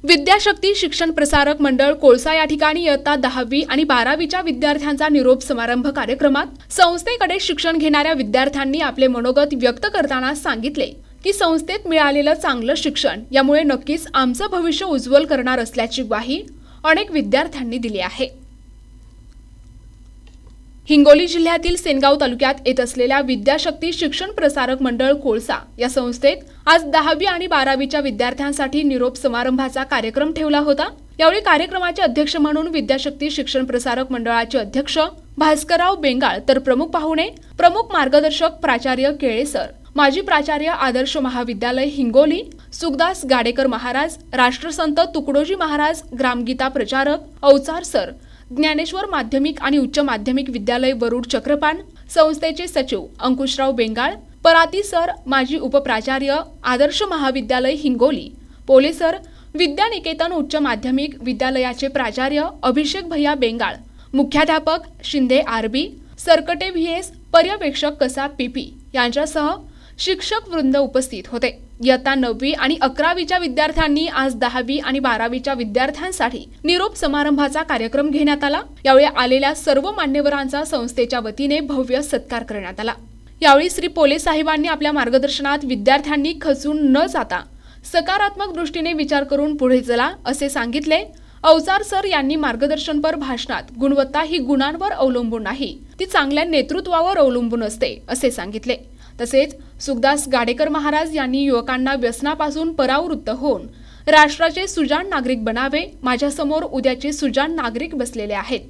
विद्याशक्ती शिक्षण प्रसारक मंडळ कोळसा या ठिकाणी इयत्ता 10वी आणि 12वीच्या विद्यार्थ्यांचा निरोप समारंभ कार्यक्रमात संस्थेकडे शिक्षण घेणाऱ्या विद्यार्थ्यांनी आपले मनोगत व्यक्त करताना सांगितले की संस्थेत मिळालेलं चांगलं शिक्षण यामुळे नक्कीच आमचं भविष्य उज्ज्वल करणार असल्याची ग्वाही अनेक विद्यार्थ्यांनी दिली आहे। हिंगोली जिल्ह्यातील सेनगाव तालुक्यात येत असलेल्या विद्याशक्ती शिक्षण प्रसारक मंडळ कोळसा या संस्थेत आज 10वी आणि 12वीच्या विद्यार्थ्यांसाठी निरोप समारंभाचा कार्यक्रम ठेवला होता। यावेळी कार्यक्रमाचे अध्यक्ष म्हणून विद्याशक्ती शिक्षण प्रसारक मंडळाचे अध्यक्ष भास्करराव बेंगाळ तर प्रमुख पाहुणे प्रमुख मार्गदर्शक प्राचार्य केळे सर, माजी प्राचार्य आदर्श महाविद्यालय हिंगोली सुखदास गाडेकर महाराज, राष्ट्रसंत तुकडोजी महाराज ग्रामगीता प्रचारक अवचार सर, ज्ञानेश्वर माध्यमिक आणि उच्च माध्यमिक विद्यालय वरुड चक्रपाण, संस्थेचे सचिव अंकुशराव बेंगाळ, पराती सर, माजी उपप्राचार्य आदर्श महाविद्यालय हिंगोली, पोले सर, विद्यानिकेतन उच्च माध्यमिक विद्यालयाचे प्राचार्य अभिषेक भैया बेंगाळ, मुख्याध्यापक शिंदे आरबी, सरकटे व्हीएस, पर्यवेक्षक कसा पीपी यांच्यासह शिक्षक वृंद उपस्थित होते। इयत्ता 9वी आणि 11वीच्या विद्यार्थ्यांनी आज 10वी आणि 12वीच्या विद्यार्थ्यांसाठी निरोप समारंभाचा कार्यक्रम घेण्यात आला। यावेळी आलेल्या सर्व मान्यवरांचा संस्थेच्या वतीने भव्य सत्कार करण्यात आला। यावेळी श्री पोले साहेबांनी आपल्या मार्गदर्शनात विद्यार्थ्यांनी खचून न जाता सकारात्मक दृष्टीने विचार करून पुढे चला असे सांगितले। अवचार सर यांनी मार्गदर्शनपर भाषणात गुणवत्ता ही गुणांवर अवलंबून नाही, ती चांगल्या नेतृत्वावर अवलंबून असते असे सांगितले। तसेच सुखदास गाडेकर महाराज यांनी युवकांना व्यसनापासून परावृत्त होऊन राष्ट्राचे सुजाण नागरिक बनावे। माझ्यासमोर उद्याचे सुजाण नागरिक बसलेले आहेत।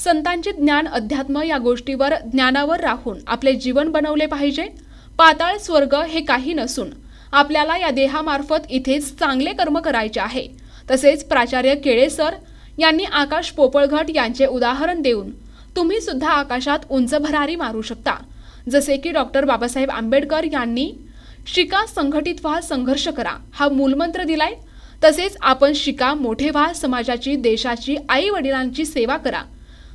संतांचे ज्ञान अध्यात्म या गोष्टीवर ज्ञानावर राहून आपले जीवन बनवले पाहिजे। पाताळ स्वर्ग हे काही नसून आपल्याला या देहामार्फत इथेच चांगले कर्म करायचे आहे। तसेच प्राचार्य केळे सर यांनी आकाश पोपळघट यांचे उदाहरण देऊन तुम्ही सुद्धा आकाशात उंच भरारी मारू शकता, जसे की डॉक्टर बाबासाहेब आंबेडकर यांनी शिका, संघटित व्हा, संघर्ष करा हा मूलमंत्र दिलाय। तसेच आपण शिका, मोठे व्हा, समाजाची देशाची आई वडिलांची सेवा करा,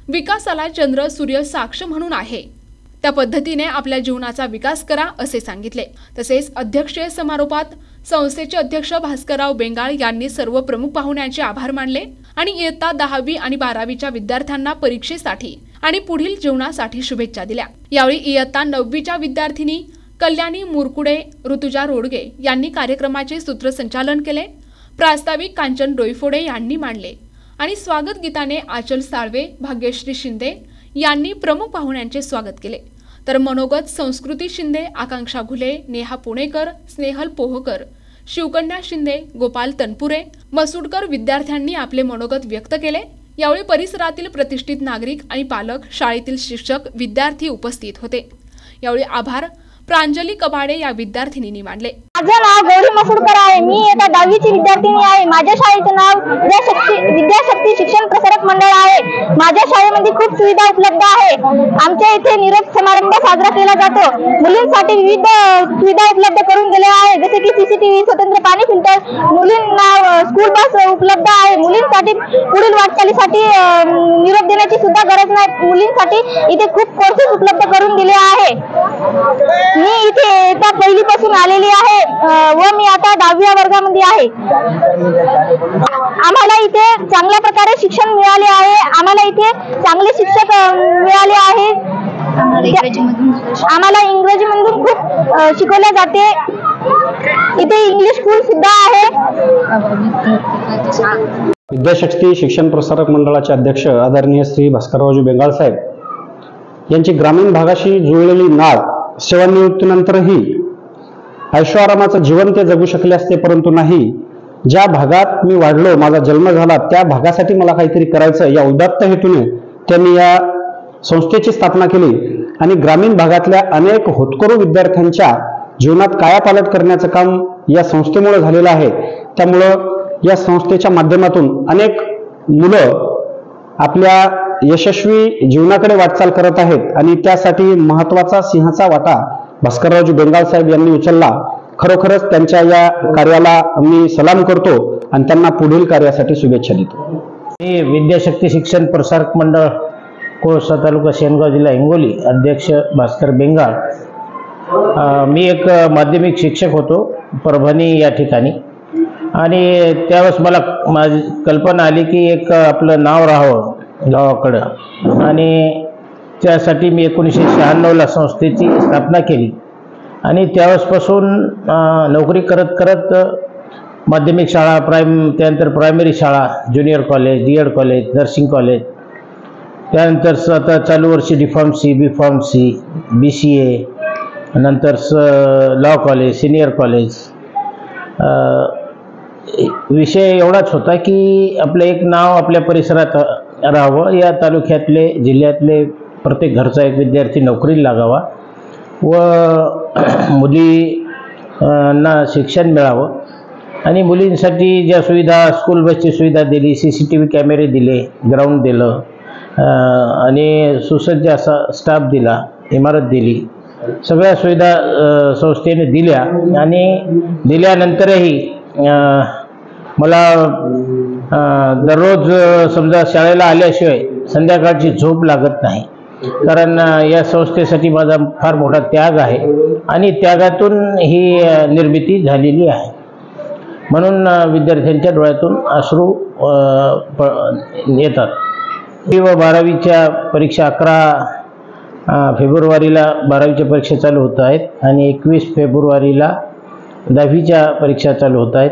विकासाला चंद्र सूर्य साक्ष म्हणून आहे त्या पद्धतीने आपल्या जीवनाचा विकास करा असे सांगितले। तसेच अध्यक्षीय समारोपात संस्थेचे अध्यक्ष भास्करराव बेंगाळ यांनी सर्व प्रमुख पाहुण्यांचे आभार मानले आणि इयत्ता 10वी आणि 12वीच्या विद्यार्थ्यांना परीक्षेसाठी आणि पुढील जीवनासाठी शुभेच्छा दिल्या। यावेळी इयत्ता 9वीच्या विद्यार्थिनी कल्याणी मुरकुडे, ऋतुजा रोडगे यांनी कार्यक्रमाचे सूत्रसंचालन केले। प्रास्ताविक कांचन डोईफोडे यांनी मांडले आणि स्वागत गीताने आचल साळवे, भाग्यश्री शिंदे यांनी प्रमुख पाहुण्यांचे स्वागत केले। तर मनोगत संस्कृती शिंदे, आकांक्षा घुले, नेहा पुणेकर, स्नेहल पोहकर, शिवकन्या शिंदे, गोपाल तनपुरे, मसूडकर विद्यार्थ्यांनी आपले मनोगत व्यक्त केले। यावेळी परिसरातील प्रतिष्ठित नागरिक आणि पालक, शाळेतील शिक्षक, विद्यार्थी उपस्थित होते। यावेळी आभार प्रांजली कबाडे या विद्यार्थिनींनी मानले। माझं नाव गौरी मसूडकर आहे। मी इयत्ता 10वीची विद्यार्थिनी आहे। माझ्या शाळेचं नाव विद्याशक्ती शिक्षण प्रसारक मंडळ आहे। माझ्या शाळेमध्ये खूप सुविधा उपलब्ध आहे। आमच्या इथे निरोप समारंभ साजरा केला जातो। मुलींसाठी विविध सुविधा उपलब्ध करून दिल्या आहे, जसे की सीसीटीव्ही, स्वतंत्र पाणी फिल्टर, मुलींना स्कूल बस उपलब्ध आहे। मुलींसाठी पुढील वाटचालीसाठी निरोप देण्याची सुद्धा गरज नाही। मुलींसाठी इथे खूप कोर्सेस उपलब्ध करून दिले आहे। मी इथे इयत्ता 1ली पासून आलेली आहे व मी आता 10व्या वर्गामध्ये आहे। आम्हाला इथे चांगल्या प्रकारे शिक्षण मिळाले आहे। आम्हाला इथे चांगले शिक्षक मिळाले आहे। आम्हाला इंग्रजीमधून खूप शिकवले जाते। इथे इंग्लिश स्कूल सुद्धा आहे। विद्याशक्ती शिक्षण प्रसारक मंडळाचे अध्यक्ष आदरणीय श्री भास्कररावजी बेंगाळ साहेब यांची ग्रामीण भागाशी जुळलेली नाळ सेवानिवृत्तीनंतरही ऐशोआरामाचं जीवन ते जगू शकले असते, परंतु नाही, ज्या भागात मी वाढलो, माझा जन्म झाला त्या भागासाठी मला काहीतरी करायचं या उदात्त हेतूने त्यांनी या संस्थेची स्थापना केली आणि ग्रामीण भागातल्या अनेक होतकरू विद्यार्थ्यांच्या जीवनात कायापालट करण्याचं काम या संस्थेमुळे झालेलं आहे। त्यामुळं या संस्थेच्या माध्यमातून अनेक मुलं आपल्या यशस्वी जीवनाकडे वाटचाल करत आहेत आणि त्यासाठी महत्त्वाचा सिंहाचा वाटा भास्कररावजी बेंगाळ साहेब यांनी उचलला। खरोखरच त्यांच्या या कार्याला मी सलाम करतो आणि त्यांना पुढील कार्यासाठी शुभेच्छा देतो। मी विद्याशक्ती शिक्षण प्रसारक मंडळ कोळसा तालुका सेनगाव जिल्हा हिंगोली अध्यक्ष भास्कर बेंगाळ। मी एक माध्यमिक शिक्षक होतो परभणी या ठिकाणी। आणि त्यावेळेस मला माझी कल्पना आली की एक आपलं नाव राहावं गावाकडं, आणि त्यासाठी मी 1996ला संस्थेची स्थापना केली. आणि त्यावेळेसपासून नोकरी करत करत माध्यमिक शाळा, त्यानंतर प्रायमरी शाळा, junior college, DED college, nursing college, त्यानंतर आता चालू वर्षी D.Pharm.C, B.Pharm.C, BCA, नंतर लॉ कॉलेज, सिनियर कॉलेज. विषय एवढाच होता की आपलं एक नाव आपल्या परिसरात राहावं, या तालुक्यातले, जिल्ह्यातले प्रत्येक घरचा एक विद्यार्थी नोकरीला लागावा व मुलींना शिक्षण मिळावं. आणि मुलींसाठी ज्या सुविधा, स्कूल बसची सुविधा दिली, CCTV कॅमेरे दिले, ग्राउंड दिलं, आणि सुसज्ज असा स्टाफ दिला, इमारत दिली, सगळ्या सुविधा संस्थेने दिल्या. आणि दिल्यानंतरही मला दररोज समजा शाळेला आल्याशिवाय संध्याकाळची झोप लागत नाही, कारण या संस्थेसाठी माझा फार मोठा त्याग आहे आणि त्यागातून ही निर्मिती झालेली आहे. म्हणून विद्यार्थ्यांच्या डोळ्यातून अश्रू येतात. 10वी व 12वीच्या परीक्षा 11 फेब्रुवारीला 12वीच्या परीक्षा चालू होत आहेत आणि 21 फेब्रुवारीला 10वीच्या परीक्षा चालू होत आहेत.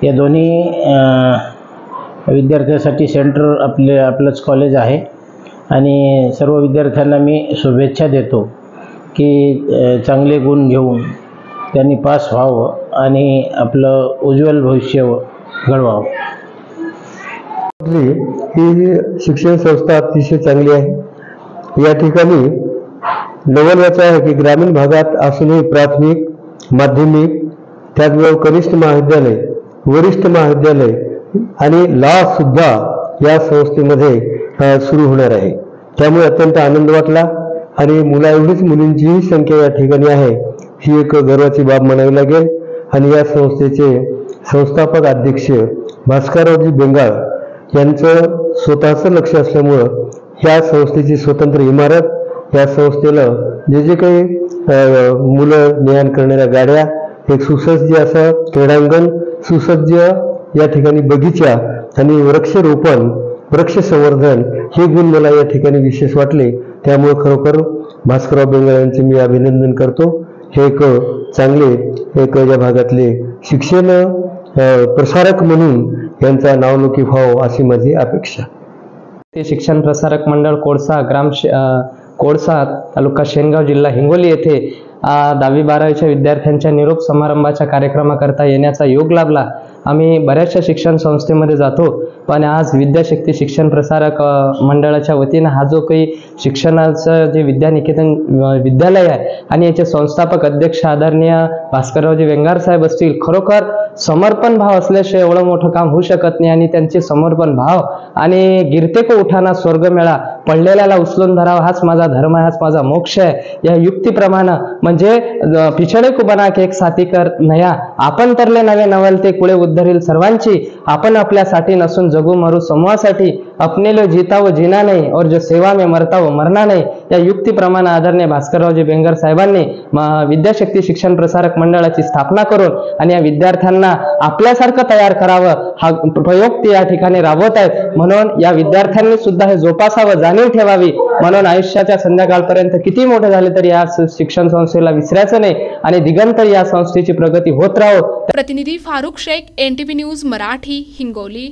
या दोन्ही विद्यार्थ्यांसाठी सेंटर आपलंच कॉलेज आहे आणि सर्व विद्यार्थ्यांना मी शुभेच्छा देतो की चांगले गुण घेऊन त्यांनी पास व्हावं आणि आपलं उज्ज्वल भविष्य घडवावं. ही शिक्षण संस्था अतिशय चांगली आहे. या ठिकाणी नवल याचं आहे की ग्रामीण भागात असूनही प्राथमिक, माध्यमिक, त्याचबरोबर कनिष्ठ महाविद्यालय, वरिष्ठ महाविद्यालय आणि लॉ सुद्धा या संस्थेमध्ये सुरू होणार आहे. त्यामुळे अत्यंत आनंद वाटला आणि मुलाएवढीच मुलींचीही संख्या या ठिकाणी आहे, ही एक गर्वाची बाब म्हणावी लागेल. आणि या संस्थेचे संस्थापक अध्यक्ष भास्कररावजी बेंगाळ यांचं स्वतःचं लक्ष असल्यामुळं ह्या संस्थेची स्वतंत्र इमारत, या संस्थेला जे काही मुलं ने-आण करणाऱ्या गाड्या, एक सुसज्ज असं क्रीडांगण, सुसज्ज या ठिकाणी बगीचा आणि वृक्षरोपण, वृक्ष संवर्धन हे गुण मला या ठिकाणी विशेष वाटले. त्यामुळे खरोखर भास्करराव बेंगाळ यांचे मी अभिनंदन करतो. हे एक चांगले या भागातले शिक्षण प्रसारक म्हणून यांचा नावलौकिक व्हावं अशी माझी अपेक्षा. ते शिक्षण प्रसारक मंडळ कोळसा तालुका शेनगाव जिल्हा हिंगोली येथे 10वी 12वीच्या विद्यार्थ्यांच्या निरोप समारंभाच्या कार्यक्रमाकरता येण्याचा योग लाभला. आम्ही बऱ्याचशा शिक्षण संस्थेमध्ये जातो, पण आज विद्याशक्ती शिक्षण प्रसारक मंडळाच्या वतीनं हा जो काही शिक्षणाचं जे विद्यानिकेतन विद्यालय आहे आणि याचे संस्थापक अध्यक्ष आदरणीय भास्कररावजी बेंगाळ साहेब असतील, खरोखर समर्पण भाव असल्याशिवाय एवढं मोठं काम होऊ शकत नाही. आणि त्यांचे समर्पण भाव आणि गिरते को उठाना स्वर्ग मेळा, पडलेल्याला उचलून धरावा हाच माझा धर्म आहे, हाच माझा मोक्ष आहे, या युक्तीप्रमाणे म्हणजे पिछडे को बना के एक साथी कर नया, आपण तरले नवे नवलते कुळे उद्धरील सर्वांची, आपण आपल्यासाठी नसून जगू मरू समूहासाठी, अपने लो जीता वो जीना नहीं और जो सेवा में मरता वो मरना नहीं, या युक्तीप्रमाणे आदरणीय भास्कररावजी बेंगाळ साहेबांनी विद्याशक्ती शिक्षण प्रसारक मंडळाची स्थापना करून आणि या विद्यार्थ्यांना आपल्यासारखं तयार करावं हा प्रयोग ते या ठिकाणी राबवत आहेत. म्हणून या विद्यार्थ्यांनी सुद्धा हे जोपासावं, जाणीव ठेवावी. म्हणून आयुष्याच्या संध्याकाळपर्यंत किती मोठे झाले तरी या शिक्षण संस्थेला विसरायचं नाही आणि दिगंतर या संस्थेची प्रगती होत राहो. प्रतिनिधी फारुख शेख, NTV न्यूज मराठी, हिंगोली.